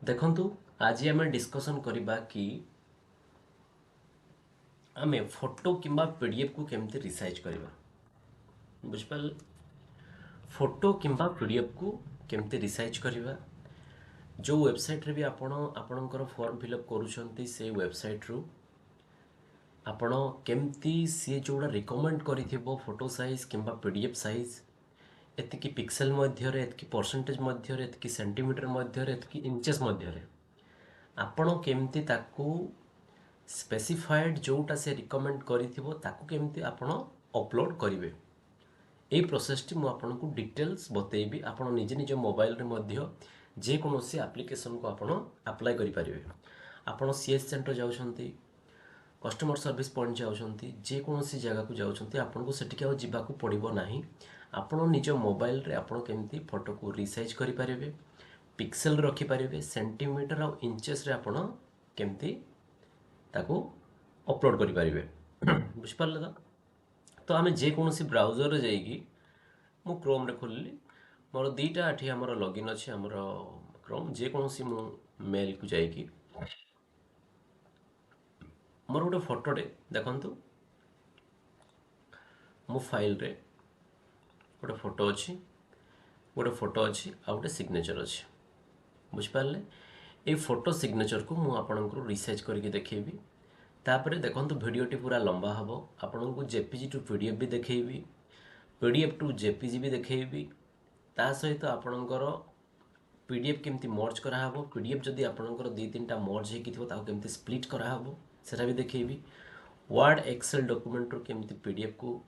देखंतु आज आम डिस्कसन करबा कि आम फोटो किंबा पीडीएफ को केमती रिसाइज करबा बुझिपाल फोटो किंबा पीडीएफ को केमती रिसाइज करबा जो वेबसाइट रे भी आपणकर फॉर्म फिलअप करूछंती से वेबसाइट रू आपण केमती सी जोड़ा रिकमेंड करिथिबो फोटो साइज किंबा पीडीएफ साइज एतिकी पिक्सेल मध्य रे एतिकी परसेंटेज मध्य रे एतिकी सेंटीमीटर मध्य रे एतिकी इंचेस मध्य रे आपण केमती ताकू स्पेसिफाइड जोटा से रिकमेंड करिथिबो ताकू केमती आपण अपलोड करिवे ए प्रोसेस टी मु आपन को डिटेल्स बतेबी आपण निजे निजे मोबाइल रे मध्य जे कोनोसी एप्लीकेशन को आपण अप्लाई करि परिवे आपण सीएस सेंटर जाउछंती कस्टमर सर्विस पॉइंट जाउछंती जे कोनोसी जगह को जाउछंती आपण को सेठी के जिबा को पड़िबो नाही आपण निज मोबाइल रे आपण केमती फोटो को रिसाइज करि परिवे पिक्सेल रखि परिवे सेंटीमीटर और इंचेस रे आपण केमती ताको अपलोड करि परिवे बुझ पारले तो आम जेकोसी ब्राउजर जाइकी मु क्रोम रे खोलली मोर दीटा आठी हमर लॉगिन अछि हमर क्रोम जेकोसी मु मेल को जाइकी मोर गोटे फोटोटे देखंतु मो फाइल रे गोटे फोटो अच्छी आ गोटे सिग्नेचर अच्छी बुझिपारे ये फोटो सिग्नेचर को मु आपनको रिसाइज करके देखेबी तापर देखंतु वीडियोटी पूरा लंबा हम आपन को जेपीजी टू पीडीएफ भी देखेबी पीडीएफ टू जेपीजी भी देखेबी ता सहित आपणकर पीडीएफ केमती मर्ज कराहब पीडीएफ जदि आपणकर दी तीन मर्ज होती केमती स्प्लिट कराहब सेटा भी देखेबी वर्ड एक्सेल डॉक्यूमेंट रू केमती पीडीएफ को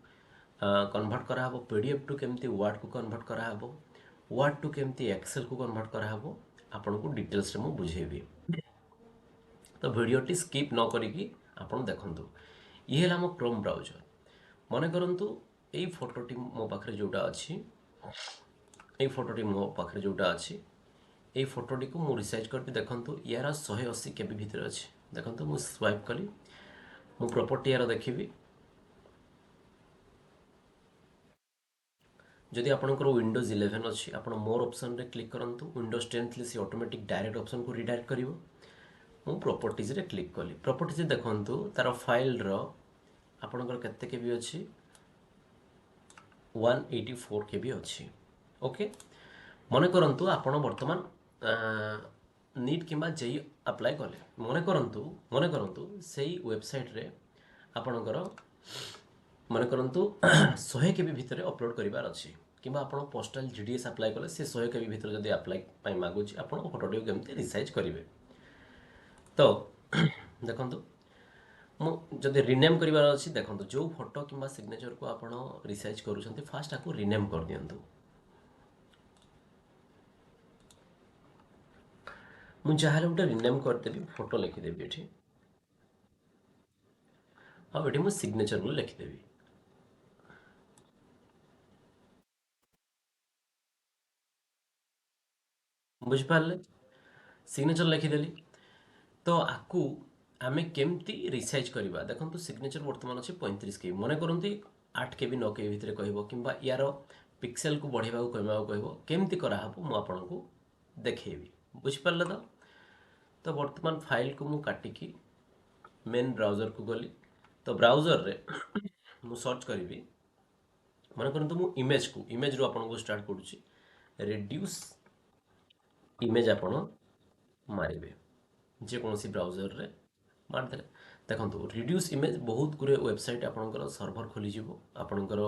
कन्वर्ट कराहब पीडीएफ टू केमती वर्ड को कन्वर्ट कराहब वर्ड टू केमती एक्सेल को कन्वर्ट कराहब आपन को डिटेल्स रे मु बुझेबी तो वीडियोटी स्किप न करिकी आपन देखंतु ये है हम क्रोम ब्राउजर मन करंतु एई फोटोटी मो पाखरे जोटा अछि एई फोटोटी मो पाखरे जोटा अछि एई फोटोटी को मु रिसाइज करके देखंतु यार 180 केबी भीतर अछि देखंतु मु स्वाइप कली मु प्रॉपर्टी यार देखिबी जदि आपनकर विंडोज 11 अछि आपन मोर ऑप्शन रे क्लिक करंतु विंडोज 10 थे सी ऑटोमेटिक डायरेक्ट ऑप्शन को रिडायरेक्ट करिवो मु प्रॉपर्टीज रे क्लिक कली प्रॉपर्टीज देखंतु तार फाइल रो आपनकर केते केबी अछि 184 केबी अछि ओके मन करंतु आपण वर्तमान नीट किंबा जेई अप्लाई कले मन करंतु सेही वेबसाइट रे आपणकर मन करंतु 100 केबी भितर अपलोड करिवार अछि किंबा आपण पोस्टल जीडीएस अप्लाई कले से 100 केबी भितर जदि अप्लाई पई मागुची आपण फोटोटी केमती रिसाइज करिवे तो देखंतु मु जदि रिनेम करिवार अछि देखंतु जो फोटो किंबा सिग्नेचर को आपण रिसाइज करूछंती फास्ट आकु रिनेम कर दियंतु मु चाहले उटे रिनेम कर देबी फोटो लिखि देबी एठी आ एठी मु सिग्नेचर को लिखि देबी बुझ पारले सिग्नेचर लिखि देली तो आकु आमे केमती रिसाइज करबा देखंतु सिग्नेचर वर्तमान अछि 35 केबी मने करंती 8 केबी 9 केबी भितर कहबो किंबा यार पिक्सेल को बढ़ेबा को कहबो केमती करा हबो मु आपनको देखेबी बुझ पारले तो वर्तमान फाइल को मु काटी की मेन ब्राउजर को गली तो ब्राउजर रे मु सर्च करिवि मन करंतु मु इमेज रो आपनको स्टार्ट करूची रिड्यूस इमेज आपण मारिबे जे कोनोसी ब्राउजर रे मारदेले देखंतु रिड्यूस इमेज बहुत गुरे वेबसाइट आपनकर सर्वर खोली जिवो आपनकर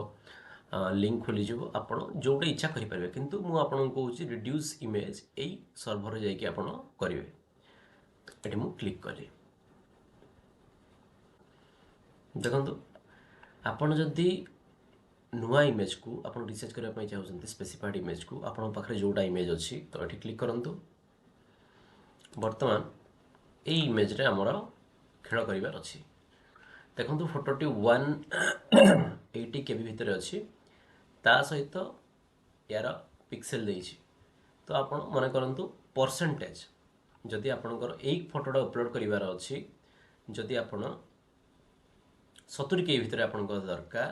लिंक खोली जिवो आपण जोटे इच्छा करि परबे किंतु मु आपन कहूची रिड्यूस इमेज एई सर्वर रे जाई कि आपण करिवे एठी मु क्लिक करी देखंतु आपण जदी नुआ इमेज को आपण रिसर्च करबा पई चाहउछंती स्पेसिफाइड इमेज को आपण पाखरे जोटा इमेज अछि तो एठी क्लिक करंतु वर्तमान ए इमेज रे हमर खेल करिवार अछि देखंतु फोटोटी 180 केबी भितर अछि ता सहित यार पिक्सेल देइछि तो आपण मन करंतु परसेंटेज जदि आपनकर एक फोटोटा अपलोड करिवार अछि जदि आपण 70 केबी भितर आपनकर दरकार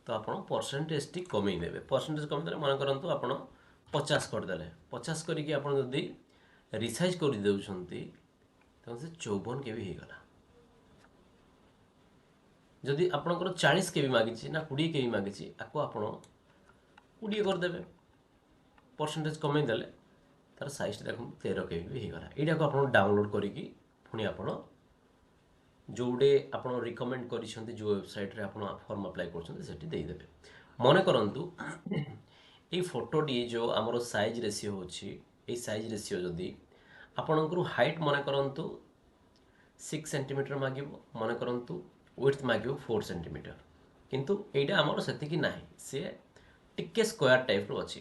तो आपण परसेंटेज टी कमी देबे परसेंटेज कमी देले मन करंतु आपण 50 कर देले 50 करी कि आपण जदि ରିସାଇଜ୍ କରିଦେଉଛନ୍ତି ତେଣୁ ସେ 54 KB ହେଇଗଲା। ଯଦି ଆପଣଙ୍କର 40 KB ମାଗିଛି ନା 20 KB ମାଗିଛି ଆକୁ ଆପଣ 20 କରିଦେବେ, ପରସେଣ୍ଟେଜ କମେଇ ଦେଲେ ତାର ସାଇଜଟା ଦେଖନ୍ତୁ 13 KB ବି ହେଇଗଲା। ଏଇଟାକୁ ଆପଣ ଡାଉନଲୋଡ୍ କରିକି ପୁଣି ଆପଣ ଯେଉଁଟେ ଆପଣ ରିକମେଣ୍ଡ କରିଛନ୍ତି ଯେଉଁ ୱେବସାଇଟ୍ରେ ଆପଣ ଫର୍ମ ଆପ୍ଲାଏ କରୁଛନ୍ତି ସେଠି ଦେଇଦେବେ। ମନେ କରନ୍ତୁ ଏଇ ଫଟୋଟି ଯେଉଁ ଆମର ସାଇଜ୍ ରେସିଓ ହେଉଛି, ଏଇ ସାଇଜ୍ ରେସିଓ ଯଦି ଆପଣଙ୍କର ହାଇଟ୍ ମନେ କରନ୍ତୁ 6 ସେଣ୍ଟିମିଟର ମାଗିବ, ମନେ କରନ୍ତୁ ୱିଡ୍ଥ ମାଗିବ 4 ସେଣ୍ଟିମିଟର, କିନ୍ତୁ ଏଇଟା ଆମର ସେତିକି ନାହିଁ, ସିଏ ଟିକେ ସ୍କୋୟାର ଟାଇପ୍ର ଅଛି।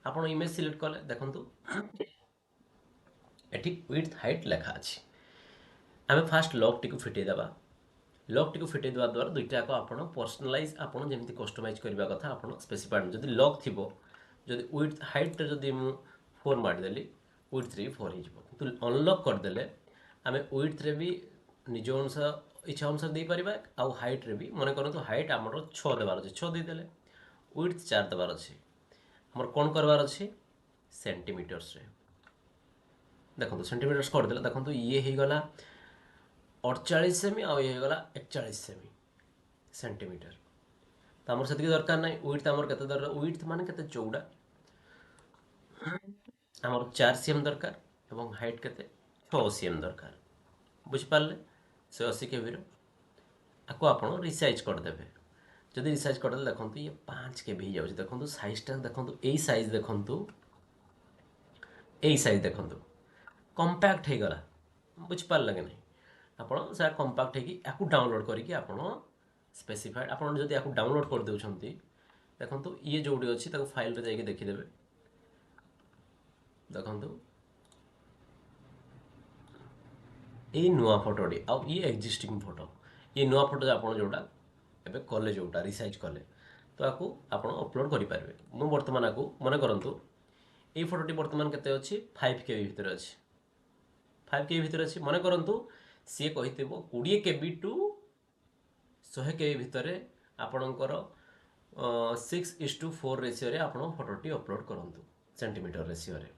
ଆପଣ ଇମେଜ୍ ସିଲେକ୍ଟ କଲେ ଦେଖନ୍ତୁ ଏଠି ୱିଡ୍ଥ ହାଇଟ୍ ଲେଖା ଅଛି। ଆମେ ଫାଷ୍ଟ ଲକ୍ଟିକୁ ଫିଟେଇ ଦେବା। ଲକ୍ଟିକୁ ଫିଟେଇ ଦେବା ଦ୍ୱାରା ଦୁଇଟାକୁ ଆପଣ ପର୍ସନାଲାଇଜ୍ ଆପଣ ଯେମିତି କଷ୍ଟମାଇଜ୍ କରିବା କଥା ଆପଣ ସ୍ପେସିଫାଇଡ୍, ଯଦି ଲକ୍ ଥିବ, ଯଦି ୱିଡ୍ଥ ହାଇଟ୍ରେ ଯଦି ମୁଁ 4 ମାରିଦେଲି ୱିଡ୍ଥରେ ବି 4 ହେଇଯିବ, କିନ୍ତୁ ଅନଲକ୍ କରିଦେଲେ ଆମେ ୱିଡ୍ଥରେ ବି ନିଜ ଅନୁସାର ଇଚ୍ଛା ଅନୁସାରେ ଦେଇପାରିବା, ଆଉ ହାଇଟ୍ରେ ବି ମନେ କରନ୍ତୁ ହାଇଟ୍ ଆମର 6 ଦେବାର ଅଛି, 6 ଦେଇଦେଲେ, ୱିଡ୍ଥ 4 ଦେବାର ଅଛି, ଆମର କ'ଣ କରିବାର ଅଛି ସେଣ୍ଟିମିଟର୍ସରେ। ଦେଖନ୍ତୁ ସେଣ୍ଟିମିଟର୍ସ କରିଦେଲେ ଦେଖନ୍ତୁ ଇଏ ହେଇଗଲା 48 ସେମି ଆଉ ଇଏ ହେଇଗଲା 41 ସେମି ସେଣ୍ଟିମିଟର। ତ ଆମର ସେତିକି ଦରକାର ନାହିଁ। ୱିଡ୍ଥ ଆମର କେତେ ଦରକାର, ୱିଡ୍ଥ ମାନେ କେତେ ଚଉଡ଼ା ଆମର 4 cm ଦରକାର ଏବଂ ହାଇଟ୍ କେତେ 6 cm ଦରକାର। ବୁଝିପାରିଲେ 180 KBର ଆକୁ ଆପଣ ରିସାଇଜ୍ କରିଦେବେ। ଯଦି ରିସାଇଜ୍ କରିଦେଲେ ଦେଖନ୍ତୁ ଇଏ 5 KB ହେଇଯାଉଛି। ଦେଖନ୍ତୁ ସାଇଜ୍ଟା ଦେଖନ୍ତୁ, ଏଇ ସାଇଜ୍ ଦେଖନ୍ତୁ, ଏଇ ସାଇଜ୍ ଦେଖନ୍ତୁ କମ୍ପାକ୍ଟ ହେଇଗଲା। ବୁଝିପାରିଲେ କି ନାହିଁ, ଆପଣ ସେଟା କମ୍ପାକ୍ଟ ହେଇକି ଆକୁ ଡାଉନଲୋଡ୍ କରିକି ଆପଣ ସ୍ପେସିଫାଏଡ୍, ଆପଣ ଯଦି ଆକୁ ଡାଉନଲୋଡ୍ କରିଦେଉଛନ୍ତି ଦେଖନ୍ତୁ ଇଏ ଯେଉଁଠି ଅଛି ତାକୁ ଫାଇଲ୍ରେ ଯାଇକି ଦେଖିଦେବେ। ଦେଖନ୍ତୁ ଏଇ ନୂଆ ଫଟୋଟି ଆଉ ଇଏ ଏକ୍ଜିଷ୍ଟିଂ ଫଟୋ, ଇଏ ନୂଆ ଫଟୋ ଆପଣ ଯେଉଁଟା ଏବେ କଲେ, ଯେଉଁଟା ରିସାଇଜ୍ କଲେ, ତ ଆକୁ ଆପଣ ଅପଲୋଡ଼ କରିପାରିବେ। ମୁଁ ବର୍ତ୍ତମାନ ଆକୁ ମନେ କରନ୍ତୁ ଏଇ ଫଟୋଟି ବର୍ତ୍ତମାନ କେତେ ଅଛି 5 KB ଭିତରେ ଅଛି, 5 KB ଭିତରେ ଅଛି। ମନେ କରନ୍ତୁ ସିଏ କହିଥିବ 20 KB ଟୁ 100 KB ଭିତରେ ଆପଣଙ୍କର 6:4 ରେସିଓରେ ଆପଣ ଫଟୋଟି ଅପଲୋଡ଼ କରନ୍ତୁ, ସେଣ୍ଟିମିଟର ରେସିଓରେ।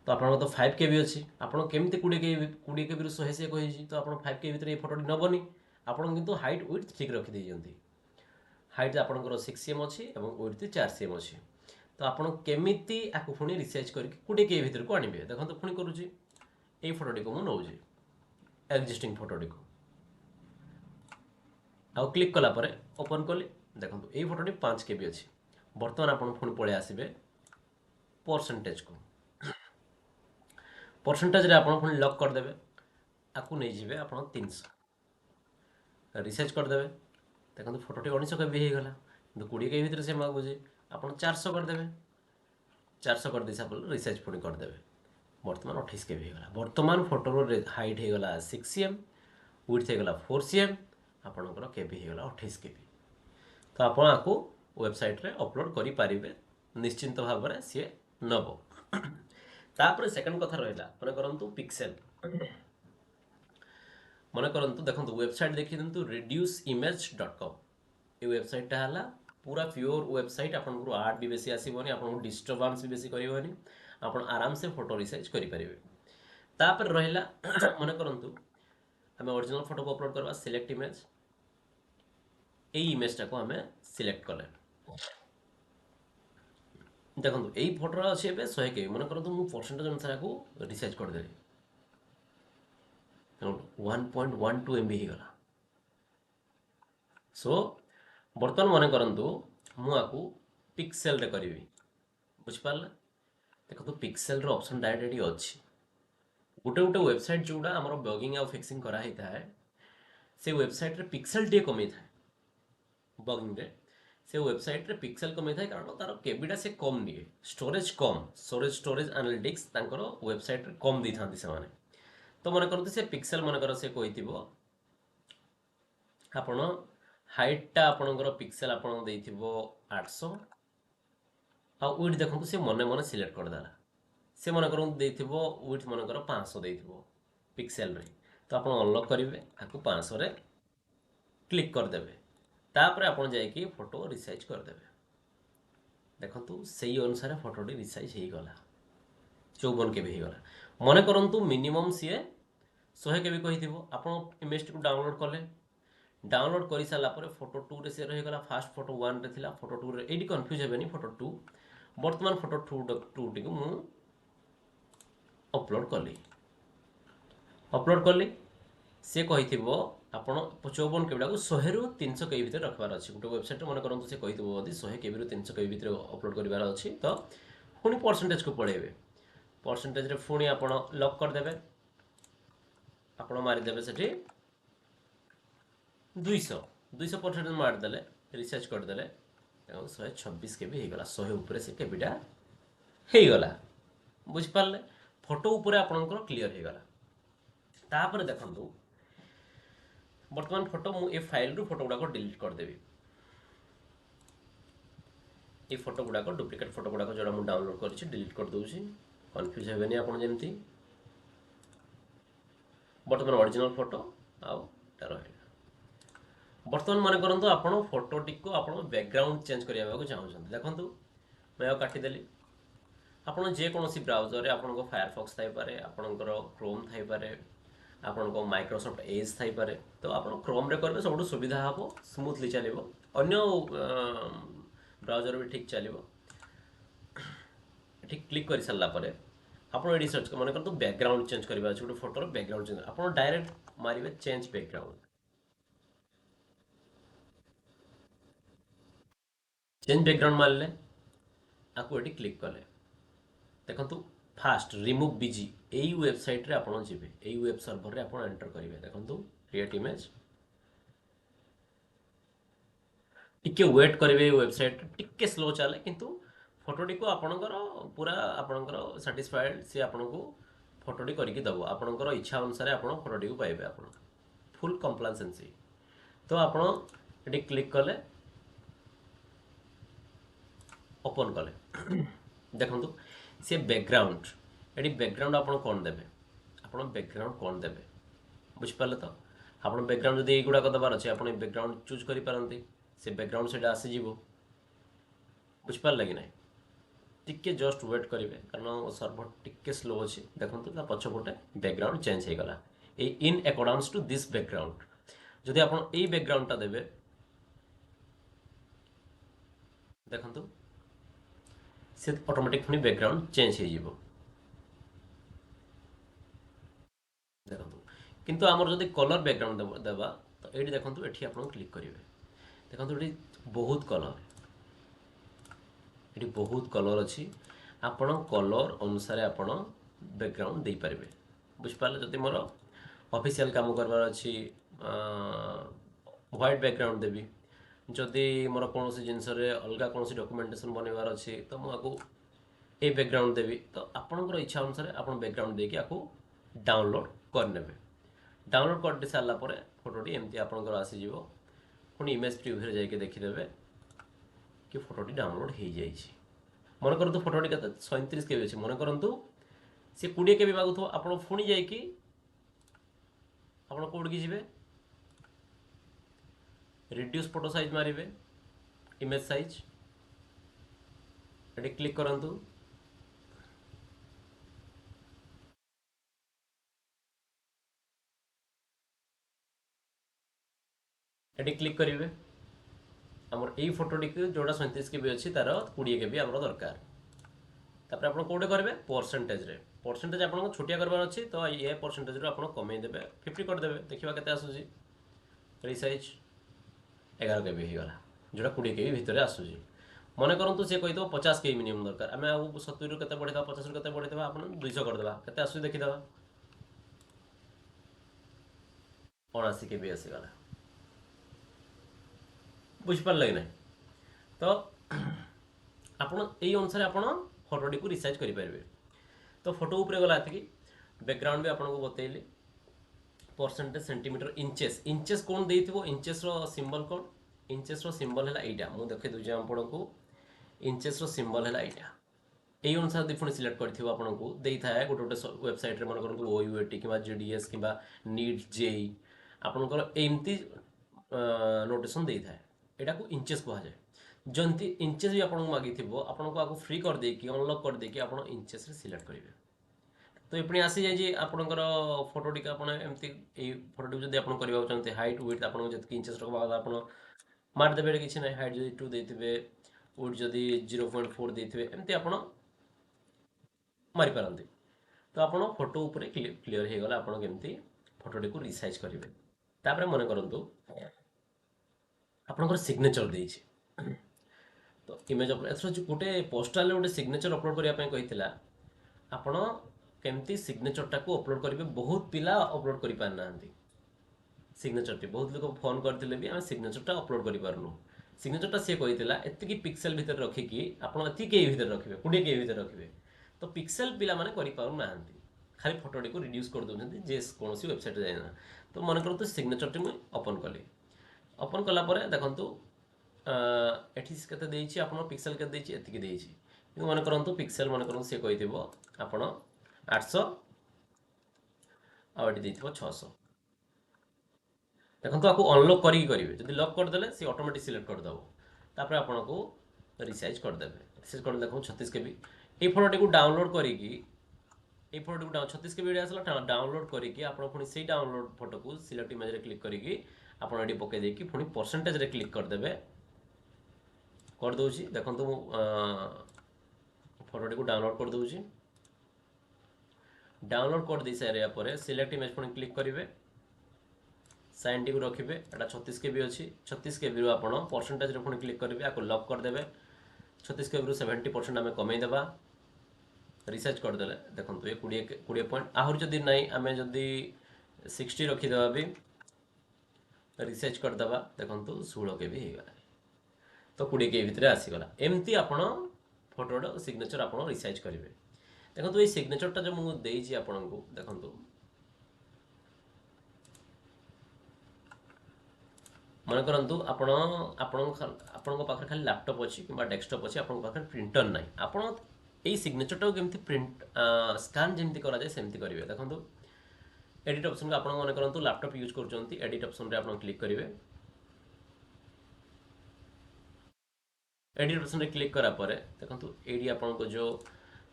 ତ ଆପଣଙ୍କର ତ 5 KB ଅଛି, ଆପଣ କେମିତି 20 KBରୁ 100 ସିଏ କହିଛି, ତ ଆପଣ 5 KB ଭିତରେ ଏଇ ଫଟୋଟି ନେବନି। ଆପଣ କିନ୍ତୁ ହାଇଟ୍ ୱିଡ୍ଥ ଠିକ୍ ରଖିଦେଇଛନ୍ତି। ହାଇଟ୍ ଆପଣଙ୍କର 6 cm ଅଛି ଏବଂ ୱିଡ୍ଥ 4 cm ଅଛି। ତ ଆପଣ କେମିତି ଆକୁ ପୁଣି ରିସାଇଜ୍ କରିକି 20 KB ଭିତରକୁ ଆଣିବେ। ଦେଖନ୍ତୁ ପୁଣି କରୁଛି, ଏଇ ଫଟୋଟିକୁ ମୁଁ ନେଉଛି, ଏକ୍ଜିଷ୍ଟିଂ ଫଟୋଟିକୁ, ଆଉ କ୍ଲିକ୍ କଲା ପରେ ଓପନ୍ କଲି। ଦେଖନ୍ତୁ ଏଇ ଫଟୋଟି 5 KB ଅଛି। ବର୍ତ୍ତମାନ ଆପଣ ପୁଣି ପଳେଇ ଆସିବେ ପରସେଣ୍ଟେଜକୁ, ପରସେଣ୍ଟେଜରେ ଆପଣ ପୁଣି ଲକ୍ କରିଦେବେ, ଆକୁ ନେଇଯିବେ ଆପଣ 300, ରିସାଇଜ୍ କରିଦେବେ। ଦେଖନ୍ତୁ ଫଟୋଟି 19 KB ହେଇଗଲା, କିନ୍ତୁ 20 KB ଭିତରେ ସେ ମାଗୁଛି, ଆପଣ 400 କରିଦେବେ, 400 କରିଦେଇ ସାରିଲା ପରେ ରିସାଇଜ୍ ପୁଣି କରିଦେବେ। ବର୍ତ୍ତମାନ 28 KB ହେଇଗଲା। ବର୍ତ୍ତମାନ ଫଟୋର ହାଇଟ୍ ହେଇଗଲା 6 cm, ୱିଡ୍ଥ ହେଇଗଲା 4 cm, ଆପଣଙ୍କର KB ହେଇଗଲା 28 KB। ତ ଆପଣ ଆକୁ ୱେବସାଇଟ୍ରେ ଅପଲୋଡ଼ କରିପାରିବେ, ନିଶ୍ଚିନ୍ତ ଭାବରେ ସିଏ ନେବ। ତାପରେ ସେକେଣ୍ଡ କଥା ରହିଲା, ମନେ କରନ୍ତୁ ପିକ୍ସେଲ। ମନେ କରନ୍ତୁ ଦେଖନ୍ତୁ ୱେବସାଇଟ୍ ଦେଖିଦିଅନ୍ତୁ reduceimage.com। ଏ ୱେବସାଇଟ୍ଟା ହେଲା ପୁରା ପିଓର ୱେବସାଇଟ୍। ଆପଣଙ୍କର ଆଡ୍ ବି ବେଶୀ ଆସିବନି, ଆପଣଙ୍କୁ ଡିଷ୍ଟର୍ବାନ୍ସ ବି ବେଶୀ କରିବନି, ଆପଣ ଆରାମସେ ଫଟୋ ରିସାଇଜ୍ କରିପାରିବେ। ତାପରେ ରହିଲା ମନେ କରନ୍ତୁ ଆମେ ଅରିଜିନାଲ ଫଟୋକୁ ଅପଲୋଡ଼ କରିବା, ସିଲେକ୍ଟ ଇମେଜ୍, এই ইমেজটাକୁ ଆମେ ସିଲେକ୍ଟ କଲେ। ଦେଖନ୍ତୁ ଏଇ ଫଟୋର ଅଛି ଏବେ 100 KB, ମନେ କରନ୍ତୁ ମୁଁ ପରସେଣ୍ଟେଜ ଅନୁସାରେ ଆକୁ ରିସାଇଜ୍ କରିଦେଲି, 1.12 MB ହେଇଗଲା। ସୋ ବର୍ତ୍ତମାନ ମନେ କରନ୍ତୁ ମୁଁ ଆକୁ ପିକ୍ସେଲରେ କରିବି। ବୁଝିପାରିଲେ, ଦେଖନ୍ତୁ ପିକ୍ସେଲର ଅପସନ୍ ଡାଇରେକ୍ଟ ଏଠି ଅଛି। ଗୋଟେ ଗୋଟେ ୱେବସାଇଟ୍ ଯେଉଁଟା ଆମର ବ୍ଲଗିଂ ଆଉ ଫିକ୍ସିଂ କରାହେଇଥାଏ, ସେ ୱେବସାଇଟ୍ରେ ପିକ୍ସେଲ ଟିକେ କମେଇଥାଏ। ବ୍ଲଗିଂରେ ସେ ୱେବସାଇଟ୍ରେ ପିକ୍ସେଲ କମେଇଥାଏ କାରଣ ତାର କେବିଟା ସେ କମ୍ ନିଏ, ଷ୍ଟୋରେଜ୍ କମ୍, ଷ୍ଟୋରେଜ୍ ଆନାଲିଟିକ୍ସ ତାଙ୍କର ୱେବସାଇଟ୍ରେ କମ୍ ଦେଇଥାନ୍ତି ସେମାନେ। ତ ମନେ କରନ୍ତୁ ସେ ପିକ୍ସେଲ ମନେକର ସେ କହିଥିବ ଆପଣ ହାଇଟ୍ଟା ଆପଣଙ୍କର ପିକ୍ସେଲ ଆପଣଙ୍କୁ ଦେଇଥିବ 800, ଆଉ ୱିଡ୍ଥ ଦେଖନ୍ତୁ ସେ ମନେ ମନେ ସିଲେକ୍ଟ କରିଦେଲା, ସେ ମନେ କରନ୍ତୁ ଦେଇଥିବ ୱିଡ୍ଥ ମନେକର 500 ଦେଇଥିବ ପିକ୍ସେଲରେ। ତ ଆପଣ ଅନଲକ୍ କରିବେ, ଆକୁ 500ରେ କ୍ଲିକ୍ କରିଦେବେ, ତାପରେ ଆପଣ ଯାଇକି ଫଟୋ ରିସାଇଜ୍ କରିଦେବେ। ଦେଖନ୍ତୁ ସେଇ ଅନୁସାରେ ଫଟୋଟି ରିସାଇଜ୍ ହେଇଗଲା। 54 केबी ହେଇଗଲା। ମନେ କରନ୍ତୁ ମିନିମମ୍ ସିଏ 100 केबी କହିଥିବ। ଆପଣ ଇମେଜଟିକୁ ଡାଉନଲୋଡ୍ କଲେ, डाउनलोड कर सारा फोटो 2 रे से रहीगला। फास्ट फोटो 1 रे थिला, फोटो 2 रे एडी कंफ्यूज हेबेनी। फोटो 2 वर्तमान फोटो 2 टी को मु अपलोड कली। अपलोड कली से कहिथिबो आपण 54 केबी को 100 रु 300 केबी भीतर रखबार अछि। गोटे वेबसाइट मने करंतु से कहिथिबो यदि 100 केबी रु 300 केबी भीतर अपलोड करिवार अछि तो पुनी परसेंटेज को पळेबे। परसेंटेज रे पुनी आपण लॉक कर देबे। आपण मारि देबे सेठी 200% मारदेले, रिसर्च करदेले, 126 केबी ହେଇଗଲା। 100 ଉପରେ से केबीटा ହେଇଗଲା। बुझिपारले फोटो उपरे आपणकर क्लियर ହେଇଗଲା। तापर देखंतु वर्तमान फोटो मु ए फाइल रु फोटो गुडा को डिलीट कर देबी। ए फोटो गुडा को डुप्लिकेट फोटो गुडा को जोडा मु डाउनलोड करछि डिलीट कर दोछि। कंफ्यूज हेबेनी आपण जेमती वर्तमान ओरिजिनल फोटो आउ तार बर्तमान मन करंतु आपण फोटोटी को आपण बैकग्राउंड चेंज करिया को चाहउछन। देखंतु मैं काटी देली। आपण जे कोनोसी ब्राउजर रे आपण को फायरफॉक्स थाई पारे, आपण को क्रोम थाई पारे, आपण को माइक्रोसॉफ्ट एज थाई पारे। तो आपण क्रोम रे करबे सबटु सुविधा हबो, स्मूथली चलिबो। अन्य ब्राउजर भी ठीक चलिबो। ठीक क्लिक कर सारा पर आपण एडी सर्च मन करंतु बैकग्राउंड चेंज करबा अछि। गोटे फोटो रो बैकग्राउंड चेंज आपण डायरेक्ट मारिबे चेंज बैकग्राउंड। चेंज बैकग्राउंड मारले आपको ये क्लिक कले देखो फास्ट रिमूव बीजी यही वेबसाइट रे आपण जिबे, यही वेब सर्वर रे आपण एंटर करिवे। देखो क्रिएट इमेज टिके वेट करिवे। वेबसाइट टिके स्लो चले किंतु फोटोटी को आपणकर पूरा आपणकर सैटिस्फाइड से आपनको फोटोटी करके दबो। आपणकर इच्छा अनुसार आपण फोटोटी को पाइबे। आपण फुल कंप्लासेंसी तो आपण ये क्लिक कले ओपन कले देखो सी बैकग्राउंड ये बैकग्राउंड आप कौन देवे, आप बैकग्राउंड कौन देवे बुझिपारे। तो आप बैकग्राउंड जब युवाक देवार अच्छे आप बैकग्राउंड चूज करपारती। से बैकग्राउंड से आसीज बुझिपारे कि ना। टिके जस्ट वेट करेंगे कारण सर्वर टिके स्लो अच्छे। देखो पछपटे बैकग्राउंड चेंज हो गला in accordance to this background. जदि आप यही बैकग्राउंडटा देवे देखो से ऑटोमेटिक पुनी बैकग्राउंड चेंज हो। देखो किंतु आमर जदि कलर बैकग्राउंड देवा तो ये देखो ये आप क्लिक करेंगे। देखो ये बहुत कलर, ये बहुत कलर अच्छी। आपण कलर अनुसार आपण बैकग्राउंड दे पारे। बुझिपारे जदि मोर ऑफिशियल काम करवार अच्छी व्हाइट बैकग्राउंड देवी। जदि मोर कौन जिनस अलग कौन डॉक्यूमेंटेशन बनवार अच्छी तो मुझे ये बैकग्राउंड देवी। तो आपंकर इच्छा अनुसार आप बैकग्राउंड देके आपको डाउनलोड करने। डाउनलोड कर सारा फोटोटी एमती आपंकर आसीज। पुणी इमेज प्रिव्यू जाके देखीदे कि फोटोटी डाउनलोड हो जाए। मन करतु फोटोटी के 37 केबी अच्छे मन करतु सी 20 केबी मागुथ आप पुणी जाकि आप कौट की जी रिड्यूस फोटो साइज मारे इमेज साइज ये क्लिक करंतु। ये क्लिक करेंगे आमर यही फोटोटी जोड़ा 37 केबी अच्छी तार 20 केबी आमर दरकार। तापर आप कौटे करेंगे परसेंटेज रे परसेंटेज आप छोटिया करवार अच्छी तो ये परसेंटेज रू आप कमेदेवे 50 करदे। देखा के आसूसी रिसाइज 11 केबी होगा जोड़ा 20 केबी भितर आसूसी। मन करतु सी कही 50 केबी मिनिमम दरकार। आम आउ 70 रु के बढ़ेदा 50 रु के बढ़ेदा आप 200 करदे के आसूसी देखीदे 79 केबी आसीगला। बुझिपारे कि ना। तो आपण यही अनुसार आप फोटोटी को रिसाइज करेंगे। तो फोटो उपरे गला कि बैकग्राउंड भी आपको बतैली परसेंटेज सेंटीमीटर इंचेस इंचेस कौन देइथिबो इंचेस रो सिंबल कौन इंचेस रो सिंबल है एटा मु देखै दूजे आपको इंचेस रो सिंबल है एटा यही अनुसार दी पुणी सिलेक्ट करथिबो आपको देई थाए गोटे गोटे वेबसाइट रे मन करंतु ओयूएटी किबा जीडीएस किबा नीट जेई आपनकर एमती नोटेशन देई थाए एटा को इंचेस कहा जाए। जंती इंचेस भी आपको मागी थी आपको फ्री कर देकी अनलॉक कर देकी आप इंचेस रे सिलेक्ट करेंगे। तो ये पुणी आसी जाइए आपणकर फोटोटी आप फोटोटी जब आप करवाक चाहते हाइट विड्थ आपको जितनी इंचेस रखा आप मारिदेवे किसी ना हाइट जब 2 देते विड्थ जदि 0.4 देते एमती आप मारिपारती तो आप फोटो उपर क्लीयर हो गला आप केमती फोटोटी को रिसाइज करेंगे तापर मन करूँ आपंकर सिग्नेचर देती तो इमेज अपलोड गोटे पोस्टाल गोटे सिग्नेचर अपलोड करने कही आपण केमती सिग्नेचरटा को अपलोड करेंगे बहुत पिला अपलोड कर पार ना सिग्नेचर बहुत लोग फोन करते भी आम सिग्नेचरटा अपलोड करूँ सिग्नेचरटा सी कही एति पिक्सेल भितर रखिकी आपड़ के भितर रखिए 20 के भितर रखिए तो पिक्सेल पिला माने करि पारु नाहंती खाली फोटोटी को रिड्यूस कर दउछंती जे कौन वेबसाइट जाइना तो मन करतु सिग्नेचरटी मुझे ओपन कली ओपन कलापर देखु एटी केते देइछि आपन पिक्सेल केते देइछि एतिकी देइछि कि मन करंतु पिक्सेल मन करंतु से कहिथिबो आपन 800 आ एटी देइथिबो 600 देखो आपको अनलॉक करी करेंगे जब लॉक करदे सी ऑटोमेटिक सिलेक्ट करदेव तापर आपन को रिसाइज करदेवे रिसाइज कर देखो 36 के बी ये फोटोटी को डाउनलोड करी फोटो को 36 के बी आसला डाउनलोड करी आप से डाउनलोड फोटो को सिलेक्ट इमेज रे क्लिक करी आपड़ ये पकई देकी पुणी परसेंटेज रे क्लिक करदेवे करदे देखो फोटोटी को डाउनलोड कर दूची डाउनलोड कर दे सारे पर सिलेक्ट इमेज पुणी क्लिक करेंगे साइन टी को रखिए एटा 36 के बी अच्छी 36 के बी आप परसेंटेज पुणी क्लिक करेंगे आपको लॉक करदेवे 36 के बी 70% आम कमेदेवा रिसार्च करदे देखो ये 20 पॉइंट आहरी जदि नाई आम जदि 60 रखीदे भी रिसार्च करदे देखो 16 के बी होगा तो 20 के भितर आसीगला एमती आपण फोटोटा सिग्नेचर आप रिसाइज करेंगे देखो ये सिग्नेचरटा जो मुझे आपन को देखो मन करंतु आपण पाखे खाली लैपटॉप अच्छी कि डेस्कटॉप अच्छी आपण पाखे प्रिंटर ना आपण यही सिग्नेचरटा केमती प्रिंट स्कान जमी कराए सेमती करेंगे देखो एडिट ऑप्शन को आप मन करंतु लैपटॉप यूज कर एडिट ऑप्शन रे आप क्लिक करेंगे एडिट ऑप्शन रे क्लिक करा पर देखो ये आपन को जो